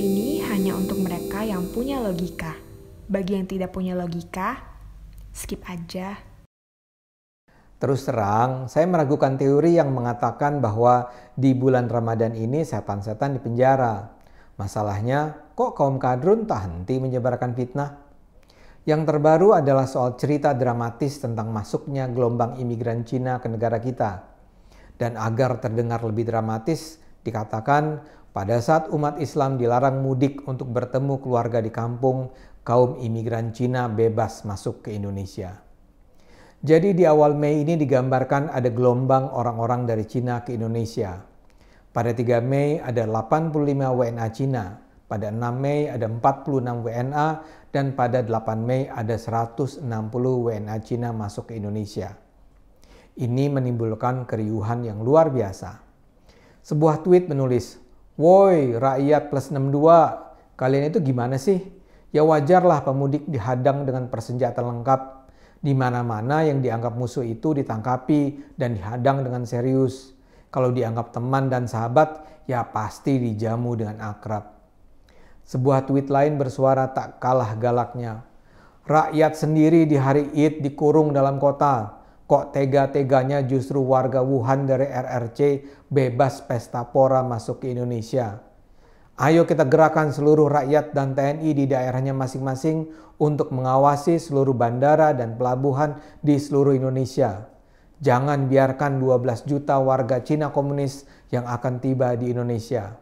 ini hanya untuk mereka yang punya logika. Bagi yang tidak punya logika, skip aja. Terus terang, saya meragukan teori yang mengatakan bahwa di bulan Ramadan ini setan-setan dipenjara. Masalahnya, kok kaum kadrun tak henti menyebarkan fitnah? Yang terbaru adalah soal cerita dramatis tentang masuknya gelombang imigran Cina ke negara kita. Dan agar terdengar lebih dramatis, dikatakan pada saat umat Islam dilarang mudik untuk bertemu keluarga di kampung, kaum imigran Cina bebas masuk ke Indonesia. Jadi di awal Mei ini digambarkan ada gelombang orang-orang dari Cina ke Indonesia. Pada 3 Mei ada 85 WNA Cina, pada 6 Mei ada 46 WNA, dan pada 8 Mei ada 160 WNA Cina masuk ke Indonesia. Ini menimbulkan keriuhan yang luar biasa. Sebuah tweet menulis, "Woi rakyat plus 62, kalian itu gimana sih? Ya wajarlah pemudik dihadang dengan persenjataan lengkap. Di mana-mana yang dianggap musuh itu ditangkapi dan dihadang dengan serius. Kalau dianggap teman dan sahabat, ya pasti dijamu dengan akrab." Sebuah tweet lain bersuara tak kalah galaknya. "Rakyat sendiri di hari Id dikurung dalam kota. Kok tega-teganya justru warga Wuhan dari RRC bebas pesta pora masuk ke Indonesia. Ayo kita gerakan seluruh rakyat dan TNI di daerahnya masing-masing untuk mengawasi seluruh bandara dan pelabuhan di seluruh Indonesia. Jangan biarkan 12 juta warga Cina komunis yang akan tiba di Indonesia."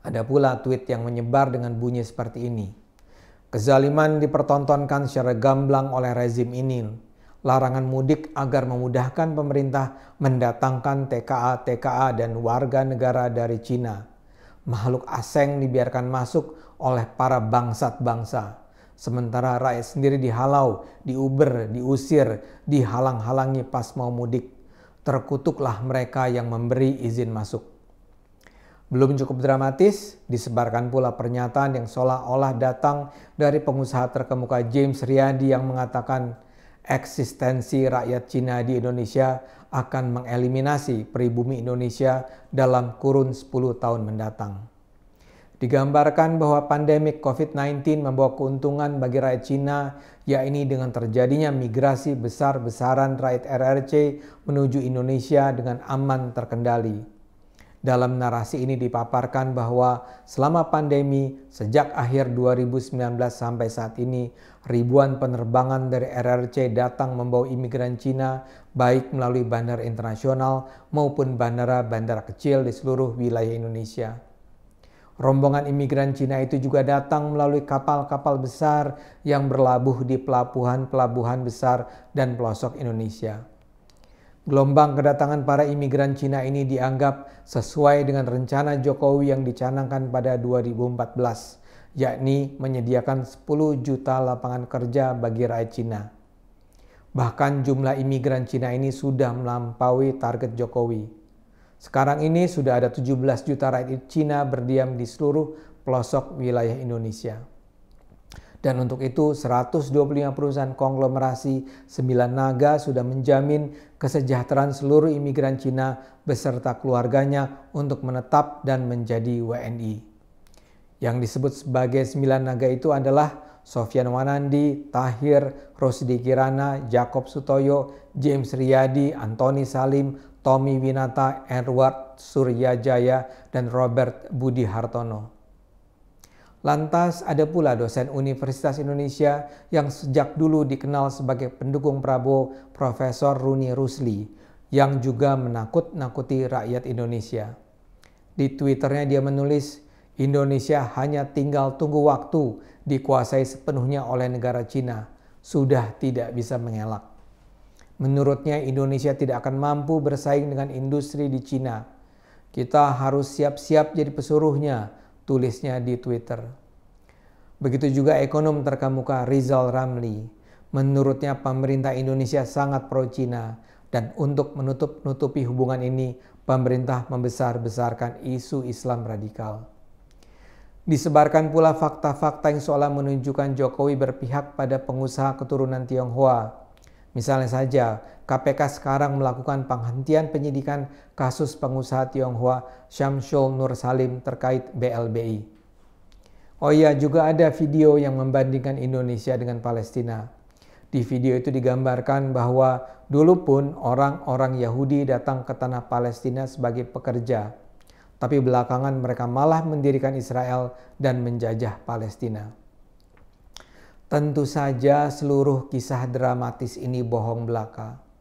Ada pula tweet yang menyebar dengan bunyi seperti ini. "Kezaliman dipertontonkan secara gamblang oleh rezim ini. Larangan mudik agar memudahkan pemerintah mendatangkan TKA dan warga negara dari Cina. Makhluk asing dibiarkan masuk oleh para bangsat bangsa. Sementara rakyat sendiri dihalau, diuber, diusir, dihalang-halangi pas mau mudik. Terkutuklah mereka yang memberi izin masuk." Belum cukup dramatis, disebarkan pula pernyataan yang seolah-olah datang dari pengusaha terkemuka James Riyadi yang mengatakan eksistensi rakyat Cina di Indonesia akan mengeliminasi pribumi Indonesia dalam kurun 10 tahun mendatang. Digambarkan bahwa pandemik COVID-19 membawa keuntungan bagi rakyat Cina, yakni dengan terjadinya migrasi besar-besaran rakyat RRC menuju Indonesia dengan aman terkendali. Dalam narasi ini dipaparkan bahwa selama pandemi sejak akhir 2019 sampai saat ini, ribuan penerbangan dari RRC datang membawa imigran Cina baik melalui bandara internasional maupun bandara-bandara kecil di seluruh wilayah Indonesia. Rombongan imigran Cina itu juga datang melalui kapal-kapal besar yang berlabuh di pelabuhan-pelabuhan besar dan pelosok Indonesia. Gelombang kedatangan para imigran Cina ini dianggap sesuai dengan rencana Jokowi yang dicanangkan pada 2014, yakni menyediakan 10 juta lapangan kerja bagi rakyat Cina. Bahkan jumlah imigran Cina ini sudah melampaui target Jokowi. Sekarang ini sudah ada 17 juta rakyat Cina berdiam di seluruh pelosok wilayah Indonesia. Dan untuk itu 125 perusahaan konglomerasi 9 naga sudah menjamin kesejahteraan seluruh imigran Cina beserta keluarganya untuk menetap dan menjadi WNI. Yang disebut sebagai 9 naga itu adalah Sofyan Wanandi, Tahir, Rosdi Kirana, Jakob Sutoyo, James Riyadi, Antoni Salim, Tommy Winata, Edward Suryajaya, dan Robert Budi Hartono. Lantas ada pula dosen Universitas Indonesia yang sejak dulu dikenal sebagai pendukung Prabowo, Profesor Rooney Rusli, yang juga menakut-nakuti rakyat Indonesia. Di Twitternya dia menulis, "Indonesia hanya tinggal tunggu waktu dikuasai sepenuhnya oleh negara Cina, sudah tidak bisa mengelak." Menurutnya Indonesia tidak akan mampu bersaing dengan industri di Cina. "Kita harus siap-siap jadi pesuruhnya," tulisnya di Twitter. Begitu juga ekonom terkemuka Rizal Ramli. Menurutnya pemerintah Indonesia sangat pro-Cina dan untuk menutupi hubungan ini, pemerintah membesar-besarkan isu Islam radikal. Disebarkan pula fakta-fakta yang seolah menunjukkan Jokowi berpihak pada pengusaha keturunan Tionghoa. Misalnya saja, KPK sekarang melakukan penghentian penyidikan kasus pengusaha Tionghoa Syamsul Nur Salim terkait BLBI. Oh iya, juga ada video yang membandingkan Indonesia dengan Palestina. Di video itu digambarkan bahwa dulu pun orang-orang Yahudi datang ke tanah Palestina sebagai pekerja. Tapi belakangan mereka malah mendirikan Israel dan menjajah Palestina. Tentu saja seluruh kisah dramatis ini bohong belaka.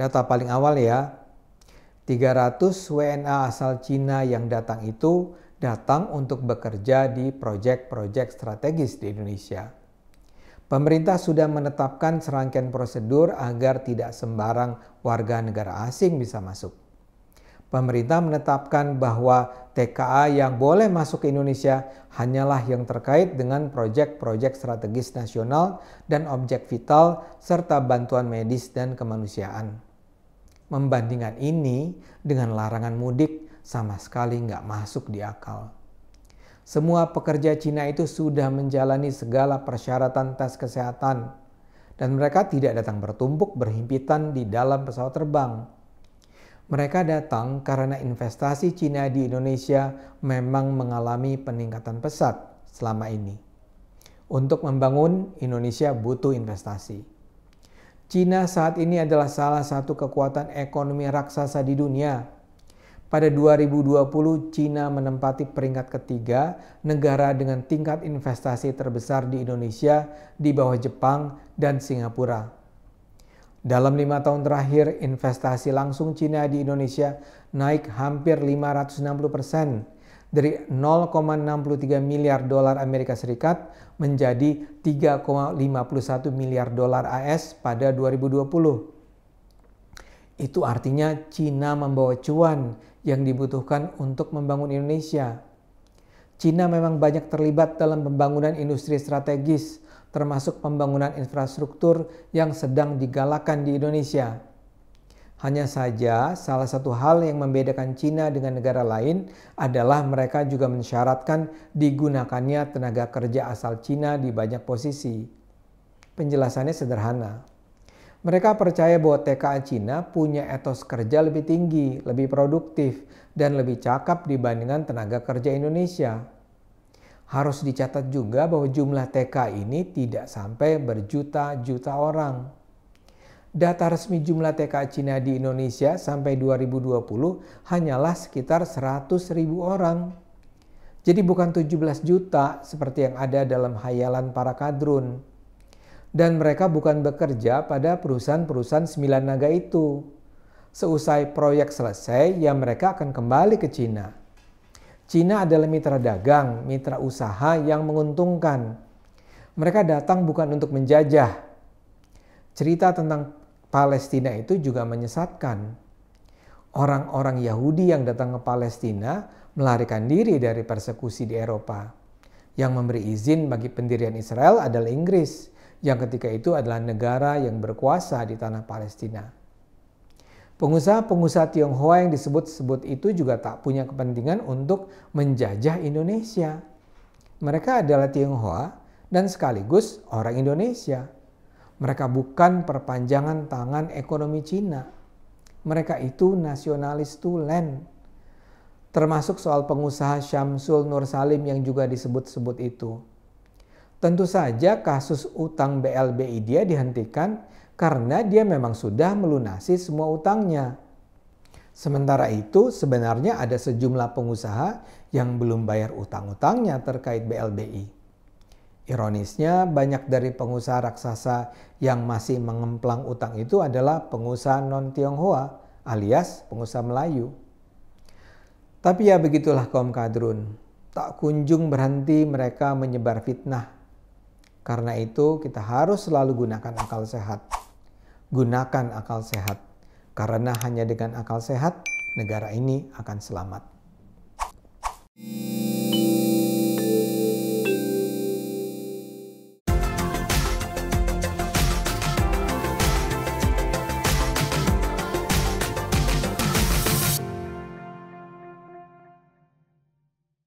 Data paling awal ya, 300 WNA asal Cina yang datang itu datang untuk bekerja di proyek-proyek strategis di Indonesia. Pemerintah sudah menetapkan serangkaian prosedur agar tidak sembarang warga negara asing bisa masuk. Pemerintah menetapkan bahwa TKA yang boleh masuk ke Indonesia hanyalah yang terkait dengan proyek-proyek strategis nasional dan objek vital serta bantuan medis dan kemanusiaan. Membandingkan ini dengan larangan mudik sama sekali nggak masuk di akal. Semua pekerja Cina itu sudah menjalani segala persyaratan tes kesehatan dan mereka tidak datang bertumpuk berhimpitan di dalam pesawat terbang. Mereka datang karena investasi Cina di Indonesia memang mengalami peningkatan pesat selama ini. Untuk membangun Indonesia butuh investasi. Cina saat ini adalah salah satu kekuatan ekonomi raksasa di dunia. Pada 2020, Cina menempati peringkat ketiga negara dengan tingkat investasi terbesar di Indonesia di bawah Jepang dan Singapura. Dalam 5 tahun terakhir, investasi langsung Cina di Indonesia naik hampir 560%. Dari 0,63 miliar dolar Amerika Serikat menjadi 3,51 miliar dolar AS pada 2020. Itu artinya Cina membawa cuan yang dibutuhkan untuk membangun Indonesia. Cina memang banyak terlibat dalam pembangunan industri strategis, termasuk pembangunan infrastruktur yang sedang digalakan di Indonesia. Hanya saja, salah satu hal yang membedakan Cina dengan negara lain adalah mereka juga mensyaratkan digunakannya tenaga kerja asal Cina di banyak posisi. Penjelasannya sederhana. Mereka percaya bahwa TKA Cina punya etos kerja lebih tinggi, lebih produktif, dan lebih cakap dibandingkan tenaga kerja Indonesia. Harus dicatat juga bahwa jumlah TKA ini tidak sampai berjuta-juta orang. Data resmi jumlah TKA Cina di Indonesia sampai 2020 hanyalah sekitar 100.000 orang. Jadi bukan 17 juta seperti yang ada dalam hayalan para kadrun. Dan mereka bukan bekerja pada perusahaan-perusahaan 9 naga itu. Seusai proyek selesai, ya mereka akan kembali ke Cina. Cina adalah mitra dagang, mitra usaha yang menguntungkan. Mereka datang bukan untuk menjajah. Cerita tentang Palestina itu juga menyesatkan. Orang-orang Yahudi yang datang ke Palestina melarikan diri dari persekusi di Eropa. Yang memberi izin bagi pendirian Israel adalah Inggris, yang ketika itu adalah negara yang berkuasa di tanah Palestina. Pengusaha-pengusaha Tionghoa yang disebut-sebut itu juga tak punya kepentingan untuk menjajah Indonesia. Mereka adalah Tionghoa dan sekaligus orang Indonesia. Mereka bukan perpanjangan tangan ekonomi Cina. Mereka itu nasionalis tulen. Termasuk soal pengusaha Syamsul Nur Salim yang juga disebut-sebut itu. Tentu saja kasus utang BLBI dia dihentikan karena dia memang sudah melunasi semua utangnya. Sementara itu sebenarnya ada sejumlah pengusaha yang belum bayar utang-utangnya terkait BLBI. Ironisnya banyak dari pengusaha raksasa yang masih mengemplang utang itu adalah pengusaha non-Tionghoa alias pengusaha Melayu. Tapi ya begitulah kaum kadrun, tak kunjung berhenti mereka menyebar fitnah. Karena itu kita harus selalu gunakan akal sehat. Gunakan akal sehat, karena hanya dengan akal sehat negara ini akan selamat.